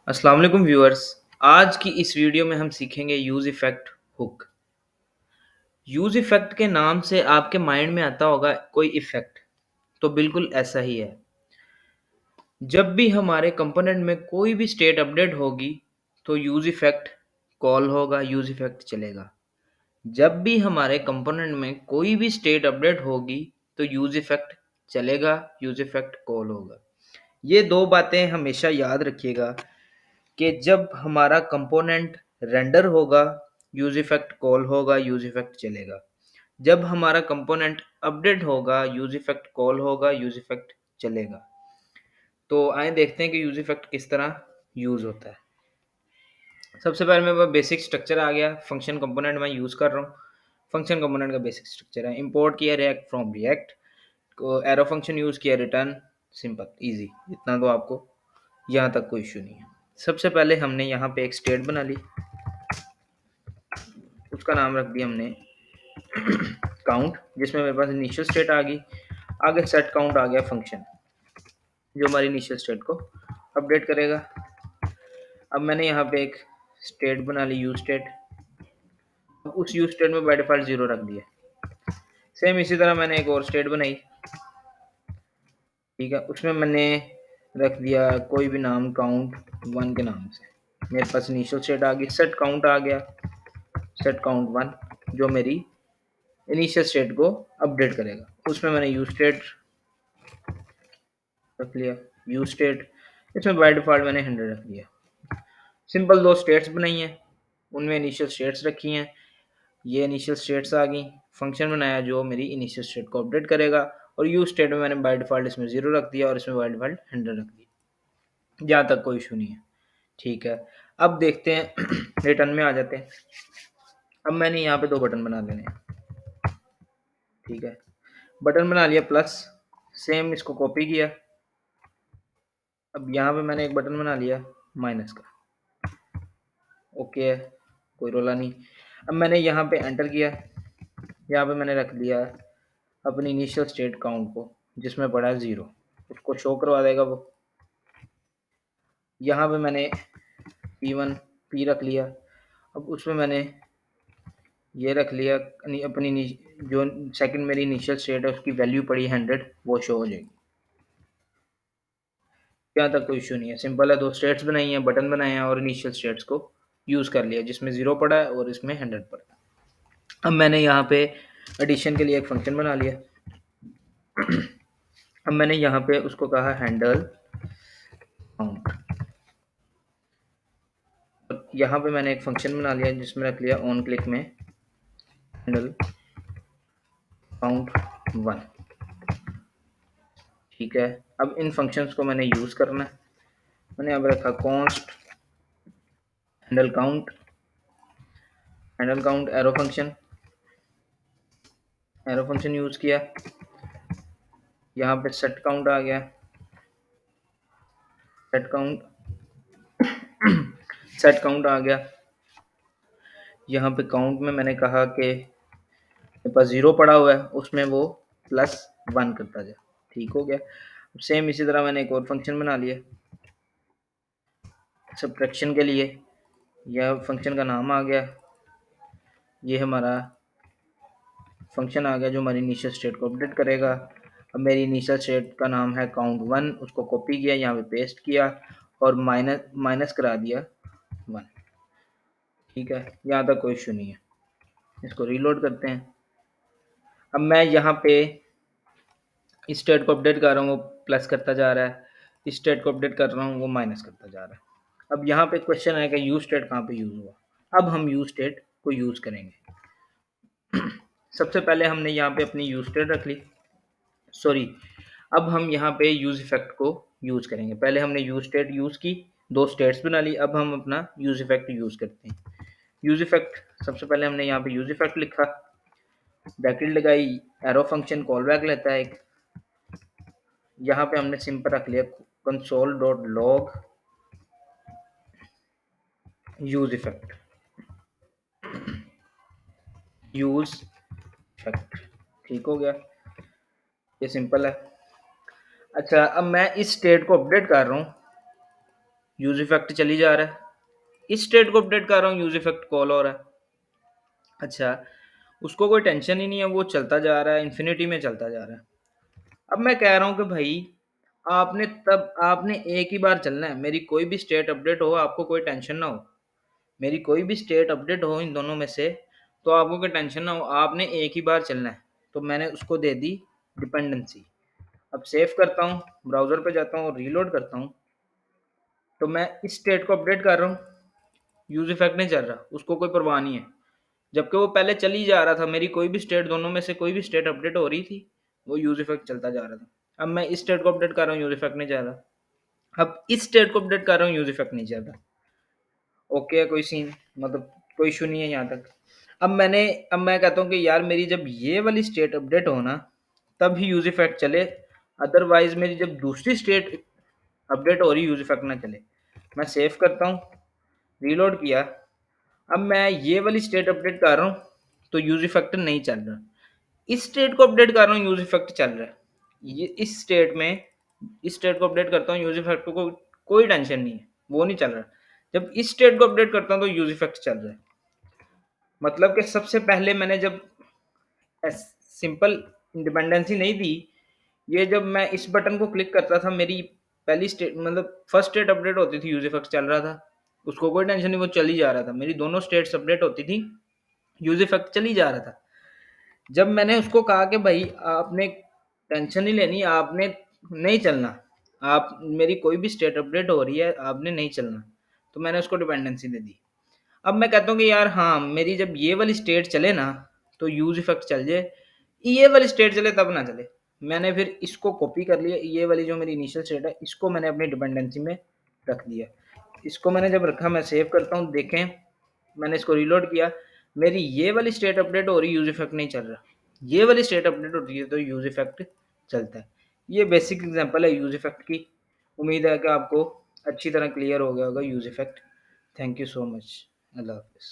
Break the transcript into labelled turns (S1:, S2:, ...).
S1: अस्सलाम वालेकुम व्यूअर्स। आज की इस वीडियो में हम सीखेंगे use effect hook. Use effect के नाम से आपके माइंड में आता होगा कोई इफ़ेक्ट, तो बिल्कुल ऐसा ही है। जब भी हमारे कंपोनेंट में कोई भी स्टेट अपडेट होगी, तो यूज़ इफ़ेक्ट कॉल होगा, यूज़ इफ़ेक्ट चलेगा। जब भी हमारे कंपोनेंट में कोई भी स्टेट अपडेट होगी, तो यूज़ इफ़ेक्ट चलेगा, यूज़ इफ़ेक्ट कॉल होगा। ये 2 बातें हमेशा याद रखिएगा कि जब हमारा कंपोनेंट रेंडर होगा, यूज़ इफ़ेक्ट कॉल होगा, यूज़ इफ़ेक्ट चलेगा। जब हमारा कंपोनेंट अपडेट होगा, यूज़ इफ़ेक्ट कॉल होगा, यूज़ इफ़ेक्ट चलेगा। तो आइए देखते हैं कि यूज़ इफ़ेक्ट किस तरह यूज़ होता है। सबसे पहले मेरे पास बेसिक स्ट्रक्चर आ गया, फंक्शन कंपोनेंट मैं यूज़ कर रहा हूँ। फंक्शन कंपोनेंट का बेसिक स्ट्रक्चर है, इंपोर्ट किया रिएक्ट फ्रॉम रिएक्ट, को एरो फंक्शन यूज़ किया रिटर्न, सिंपल, ईज़ी। इतना तो आपको यहाँ तक कोई इश्यू नहीं है। सबसे पहले हमने यहाँ पे एक स्टेट बना ली, उसका नाम रख दिया हमने काउंट, जिसमें मेरे पास इनिशियल स्टेट आ गई। आगे सेट काउंट आ गया फंक्शन, जो हमारी इनिशियल स्टेट को अपडेट करेगा। अब मैंने यहाँ पे एक स्टेट बना ली, यूज स्टेट। अब उस यूज स्टेट में बाय डिफॉल्ट 0 रख दिया। सेम इसी तरह मैंने एक और स्टेट बनाई, ठीक है, उसमें मैंने रख दिया कोई भी नाम काउंट 1 के नाम से। मेरे पास इनिशियल स्टेट आ गई, सेट काउंट आ गया, सेट काउंट 1, जो मेरी इनिशियल स्टेट को अपडेट करेगा। उसमें मैंने यूज स्टेट रख लिया, यूज स्टेट, इसमें बाय डिफॉल्ट मैंने 100 रख दिया। सिंपल 2 स्टेट्स बनाई हैं, उनमें इनिशियल स्टेट्स रखी हैं। ये इनिशियल स्टेट्स आ गई, फंक्शन बनाया जो मेरी इनिशियल स्टेट को अपडेट करेगा, और यूज स्टेट में मैंने बाय डिफॉल्ट इसमें 0 रख दिया और इसमें बाय डिफॉल्ट 100 रख दिया। जहाँ तक कोई इशू नहीं है, ठीक है। अब देखते हैं रिटर्न में आ जाते हैं। अब मैंने यहाँ पे 2 बटन बना देने हैं, ठीक है। बटन बना लिया प्लस, सेम इसको कॉपी किया। अब यहाँ पे मैंने एक बटन बना लिया माइनस का, ओके है, कोई रोला नहीं। अब मैंने यहाँ पे एंटर किया, यहाँ पे मैंने रख दिया अपनी इनिशियल स्टेट काउंट को, जिसमें पड़ा है 0, उसको शो करवा देगा वो। यहाँ पे मैंने P1 P रख लिया। अब उसमें मैंने ये रख लिया अपनी जो सेकंड मेरी इनिशियल स्टेट है उसकी वैल्यू पड़ी 100, वो शो हो जाएगी। यहाँ तक कोई इशू नहीं है, सिंपल है। 2 स्टेट्स बनाई हैं, बटन बनाए हैं और इनिशियल स्टेट्स को यूज़ कर लिया, जिसमें 0 पड़ा है और इसमें 100 पड़ा है। अब मैंने यहाँ पे एडिशन के लिए एक फंक्शन बना लिया। अब मैंने यहाँ पे उसको कहा हैंडल काउंट। यहाँ पे मैंने एक फंक्शन बना लिया जिसमें रख लिया ऑन क्लिक में हैंडल काउंट 1, ठीक है। अब इन फंक्शंस को मैंने यूज़ करना है। मैंने अब रखा const handle count arrow function use किया। यहाँ पे सेट काउंट आ गया, सेट काउंट सेट काउंट आ गया। यहाँ पे काउंट में मैंने कहा कि मेरे पास 0 पड़ा हुआ है, उसमें वो +1 करता जाए, ठीक हो गया। सेम इसी तरह मैंने एक और फंक्शन बना लिया सब्ट्रैक्शन के लिए। यह फंक्शन का नाम आ गया, ये हमारा फंक्शन आ गया जो हमारी इनिशियल स्टेट को अपडेट करेगा। अब मेरी इनिशियल स्टेट का नाम है काउंट 1, उसको कॉपी किया, यहाँ पे पेस्ट किया और माइनस करा दिया 1, ठीक है। यहाँ तक कोई इशू नहीं है। इसको रीलोड करते हैं। अब मैं यहाँ पे इस स्टेट को अपडेट कर रहा हूँ, वो प्लस करता जा रहा है, इस स्टेट को अपडेट कर रहा हूँ, वो माइनस करता जा रहा है। अब यहाँ पे क्वेश्चन है कि यूज स्टेट कहाँ पे यूज़ हुआ। अब हम यूज स्टेट को यूज़ करेंगे। सबसे पहले हमने यहाँ पे अपनी यूज स्टेट रख ली, सॉरी, अब हम यहाँ पे यूज इफेक्ट को यूज़ करेंगे। पहले हमने यूज स्टेट यूज़ की, 2 स्टेट्स बना ली, अब हम अपना यूज इफेक्ट यूज़ करते हैं। यूज इफेक्ट सबसे पहले हमने यहाँ पे यूज इफेक्ट लिखा, ब्रैकेट लगाई, एरो फंक्शन कॉल बैक लेता है एक। यहाँ पे हमने सिंपल रख लिया console.log यूज इफेक्ट, ठीक हो गया, ये सिंपल है। अच्छा, अब मैं इस स्टेट को अपडेट कर रहा हूँ, यूज इफेक्ट चली जा रहा है। इस स्टेट को अपडेट कर रहा हूँ, यूज इफेक्ट कॉल हो रहा है। अच्छा, उसको कोई टेंशन ही नहीं है, वो चलता जा रहा है, इन्फिनिटी में चलता जा रहा है। अब मैं कह रहा हूँ कि भाई आपने एक ही बार चलना है, मेरी कोई भी स्टेट अपडेट हो आपको कोई टेंशन ना हो, मेरी कोई भी स्टेट अपडेट हो इन दोनों में से, तो आपको कोई टेंशन ना हो, आपने एक ही बार चलना है। तो मैंने उसको दे दी डिपेंडेंसी। अब सेव करता हूँ, ब्राउज़र पे जाता हूँ, रीलोड करता हूँ, तो मैं इस स्टेट को अपडेट कर रहा हूँ, यूज इफेक्ट नहीं चल रहा, उसको कोई परवाह नहीं है। जबकि वो पहले चल ही जा रहा था, मेरी कोई भी स्टेट, दोनों में से कोई भी स्टेट अपडेट हो रही थी, वो यूज इफेक्ट चलता जा रहा था। अब मैं इस स्टेट को अपडेट कर रहा हूँ, यूज इफेक्ट नहीं चल रहा। अब इस स्टेट को अपडेट कर रहा हूँ, यूज इफेक्ट नहीं चल रहा। ओके है, कोई सीन, मतलब कोई इशू नहीं है यहाँ तक। अब मैं कहता हूँ कि यार मेरी जब ये वाली स्टेट अपडेट हो ना, तब ही यूज इफेक्ट चले, अदरवाइज मेरी जब दूसरी स्टेट अपडेट हो रही यूज इफेक्ट ना चले। मैं सेव करता हूँ, रीलोड किया, अब मैं ये वाली स्टेट अपडेट कर रहा हूँ, तो यूज इफेक्ट नहीं चल रहा। इस स्टेट को अपडेट कर रहा हूँ, यूज इफेक्ट चल रहा है। ये इस स्टेट को अपडेट करता हूँ, यूज इफेक्ट को कोई टेंशन नहीं है, वो नहीं चल रहा। जब इस स्टेट को अपडेट करता हूँ तो यूज इफेक्ट चल रहा है। मतलब कि सबसे पहले मैंने जब सिंपल इंडिपेंडेंसी नहीं दी, ये जब मैं इस बटन को क्लिक करता था, मेरी पहली स्टेट, मतलब फर्स्ट स्टेट अपडेट होती थी, यूज इफेक्ट चल रहा था, उसको कोई टेंशन नहीं, वो चल ही जा रहा था। मेरी दोनों स्टेट्स अपडेट होती थी, यूज इफेक्ट चल ही जा रहा था। जब मैंने उसको कहा कि भाई आपने टेंशन नहीं लेनी, आपने नहीं चलना, आप मेरी कोई भी स्टेट अपडेट हो रही है, आपने नहीं चलना, तो मैंने उसको डिपेंडेंसी दे दी। अब मैं कहता हूँ कि यार हाँ, मेरी जब ये वाली स्टेट चले ना, तो यूज इफेक्ट चल जाए, ये वाली स्टेट चले तब ना चले। मैंने फिर इसको कॉपी कर लिया, ये वाली जो मेरी इनिशियल स्टेट है, इसको मैंने अपनी डिपेंडेंसी में रख दिया। इसको मैंने जब रखा, मैं सेव करता हूँ, देखें, मैंने इसको रीलोड किया, मेरी ये वाली स्टेट अपडेट हो रही, यूज इफेक्ट नहीं चल रहा। ये वाली स्टेट अपडेट होती है तो यूज इफेक्ट चलता है। ये बेसिक एग्जांपल है यूज इफेक्ट की। उम्मीद है कि आपको अच्छी तरह क्लियर हो गया होगा use effect. Thank you so much. अल्लाह हाफिज़।